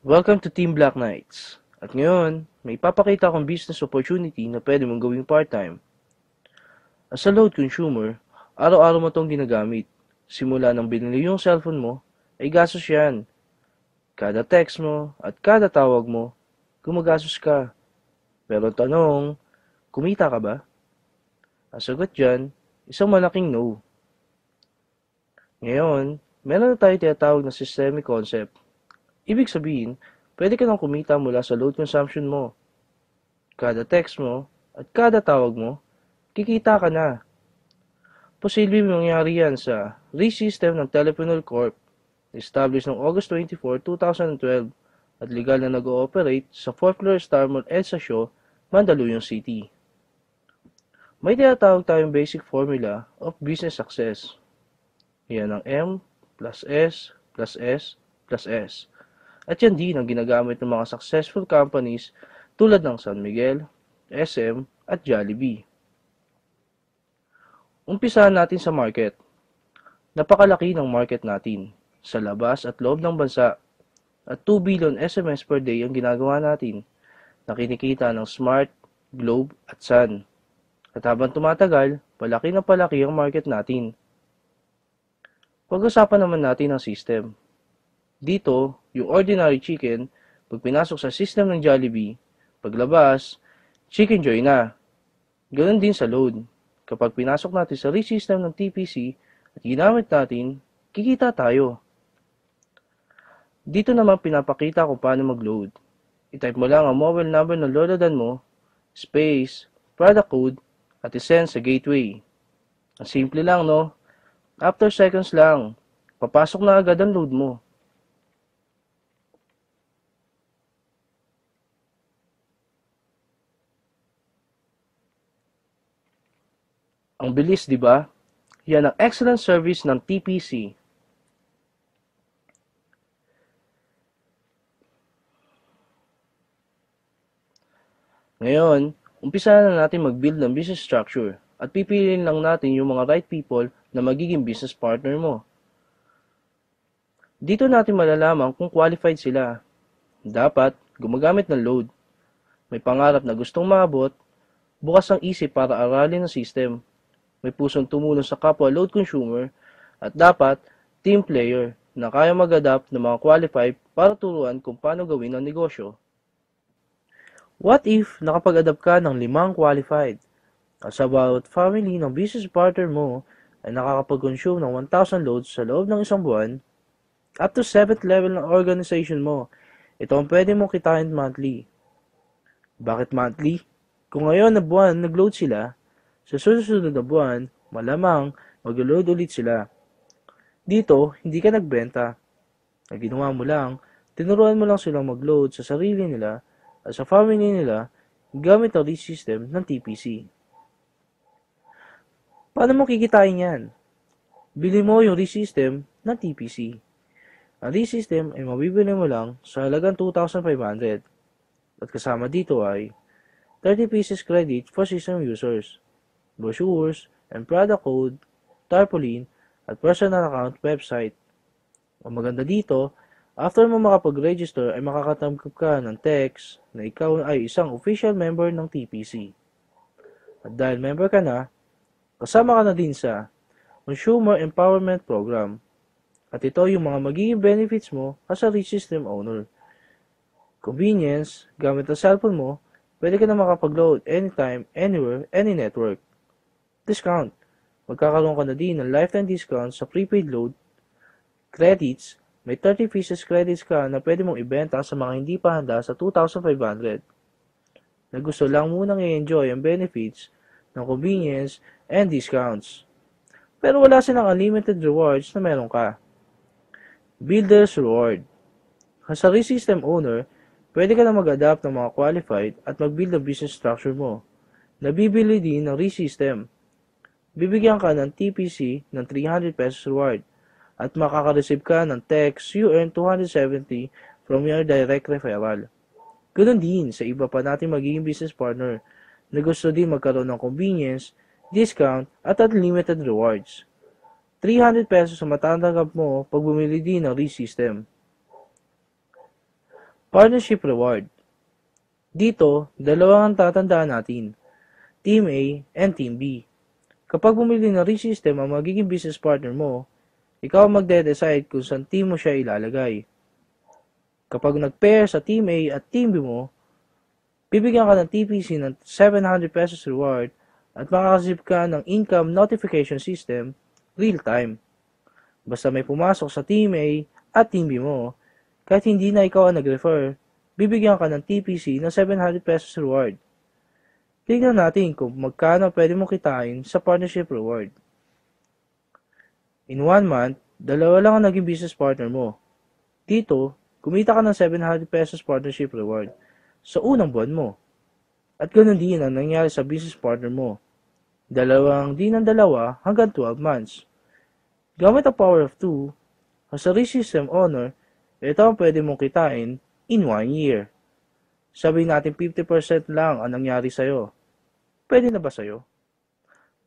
Welcome to Team Black Knights. At ngayon, may ipapakita akong business opportunity na pwede mong gawing part-time. As a load consumer, araw-araw mo itong ginagamit. Simula nang binili yung cellphone mo, ay gastos yan. Kada text mo at kada tawag mo, gumagastos ka. Pero tanong, kumita ka ba? Ang sagot dyan, isang malaking no. Ngayon, meron na tayo tinatawag na systemic concept. Ibig sabihin, pwede ka nang kumita mula sa load consumption mo. Kada text mo at kada tawag mo, kikita ka na. Posibleng mangyari yan sa RE-System ng Teleponol Corp, established noong August 24, 2012 at legal na nag-ooperate sa 4th floor Star Mall EDSA Shaw, Mandaluyong City. May tinatawag tayong basic formula of business success. Yan ang M plus S plus S plus S. At yan din ang ginagamit ng mga successful companies tulad ng San Miguel, SM at Jollibee. Umpisahan natin sa market. Napakalaki ng market natin sa labas at loob ng bansa at 2 billion SMS per day ang ginagawa natin na kinikita ng Smart, Globe at Sun. At habang tumatagal, palaki na palaki ang market natin. Pag-usapan naman natin ang system. Dito, yung ordinary chicken, pag pinasok sa system ng Jollibee, paglabas, Chicken Joy na. Ganon din sa load. Kapag pinasok natin sa RE-System ng TPC at ginamit natin, kikita tayo. Dito naman pinapakita kung paano mag-load. I-type mo lang ang mobile number ng lolodan mo, space, product code, at isend sa gateway. Ang simple lang, no? After seconds lang, papasok na agad ang load mo. Ang bilis, di ba? Yan ang excellent service ng TPC. Ngayon, umpisa na natin mag-build ng business structure at pipiliin lang natin yung mga right people na magiging business partner mo. Dito natin malalaman kung qualified sila. Dapat gumagamit ng load. May pangarap na gustong maabot, bukas ang isip para aralin ang system. May pusong tumulong sa kapwa load consumer, at dapat team player na kaya mag-adapt ng mga qualified para turuan kung paano gawin ang negosyo. What if nakapag-adapt ka ng 5 qualified? As about family ng business partner mo ay nakakapag-consume ng 1,000 loads sa loob ng isang buwan, up to 7th level ng organization mo, ito ang pwede mong kitain monthly. Bakit monthly? Kung ngayon na buwan nag-load sila, sa susunod na buwan, malamang mag-load ulit sila. Dito, hindi ka nagbenta. Ang ginawa mo lang, tinuruan mo lang silang mag-load sa sarili nila at sa family nila gamit ang RE system ng TPC. Paano mo kikitain yan? Bili mo yung RE system ng TPC. Ang RE system ay mabibili mo lang sa halagang 2,500 at kasama dito ay 30 pieces credit for system users, brochures, and product code, tarpaulin, at personal account website. Ang maganda dito, after mo makapag-register ay makakatanggap ka ng text na ikaw ay isang official member ng TPC. At dahil member ka na, kasama ka na din sa Consumer Empowerment Program. At ito yung mga magiging benefits mo as a RE system owner. Convenience, gamit ang cellphone mo, pwede ka na makapag-load anytime, anywhere, any network. Discount. Magkakaroon ka na din ng lifetime discount sa prepaid load. Credits. May 30 pieces credits ka na pwede mong ibenta sa mga hindi pa handa sa 2,500. Na gusto lang munang i-enjoy ang benefits ng convenience and discounts. Pero wala silang unlimited rewards na meron ka. Builder's Reward. As a RE system owner, pwede ka na mag-adapt ng mga qualified at mag-build ang business structure mo. Nabibili din ng RE system. Bibigyan ka ng TPC ng 300 pesos reward at makaka-receive ka ng text you earn 270 from your direct referral. Ganoon din sa iba pa natin magiging business partner na gusto din magkaroon ng convenience, discount at unlimited rewards. 300 pesos ang matatanggap mo pag bumili din ng RE system. Partnership Reward. Dito, dalawa ang tatandaan natin, Team A and Team B. Kapag bumili ng ReSystem ang magiging business partner mo, ikaw ang magde-decide kung saan team mo siya ilalagay. Kapag nag-pair sa Team A at Team B mo, bibigyan ka ng TPC ng 700 pesos reward at makakasip ka ng income notification system real-time. Basta may pumasok sa Team A at Team B mo, kahit hindi na ikaw ang nag-refer, bibigyan ka ng TPC ng 700 pesos reward. Tingnan natin kung magkano pwede mong kitain sa partnership reward. In 1 month, dalawa lang ang naging business partner mo. Dito, kumita ka ng 700 pesos partnership reward sa unang buwan mo. At ganoon din ang nangyari sa business partner mo. Dalawang din ng dalawa hanggang 12 months. Gamit ang power of 2, as a ReSystem owner, ito ang pwede mong kitain in 1 year. Sabihin natin 50% lang ang nangyari sa'yo. Pwede na ba sa'yo?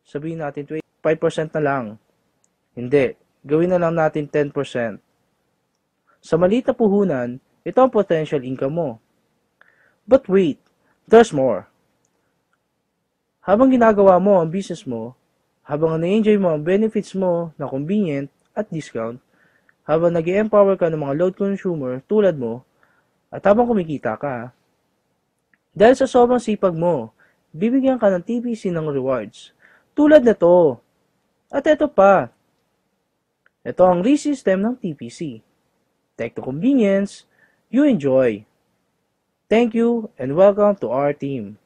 Sabihin natin 25% na lang. Hindi, gawin na lang natin 10%. Sa maliit na puhunan, ito ang potential income mo. But wait, there's more. Habang ginagawa mo ang business mo, habang na-enjoy mo ang benefits mo na convenient at discount, habang nag-empower ka ng mga load consumer tulad mo, at habang kumikita ka, dahil sa sobrang sipag mo, bibigyan ka ng TPC ng rewards. Tulad na to. At ito pa. Ito ang ReSystem ng TPC. Tech to convenience, you enjoy. Thank you and welcome to our team.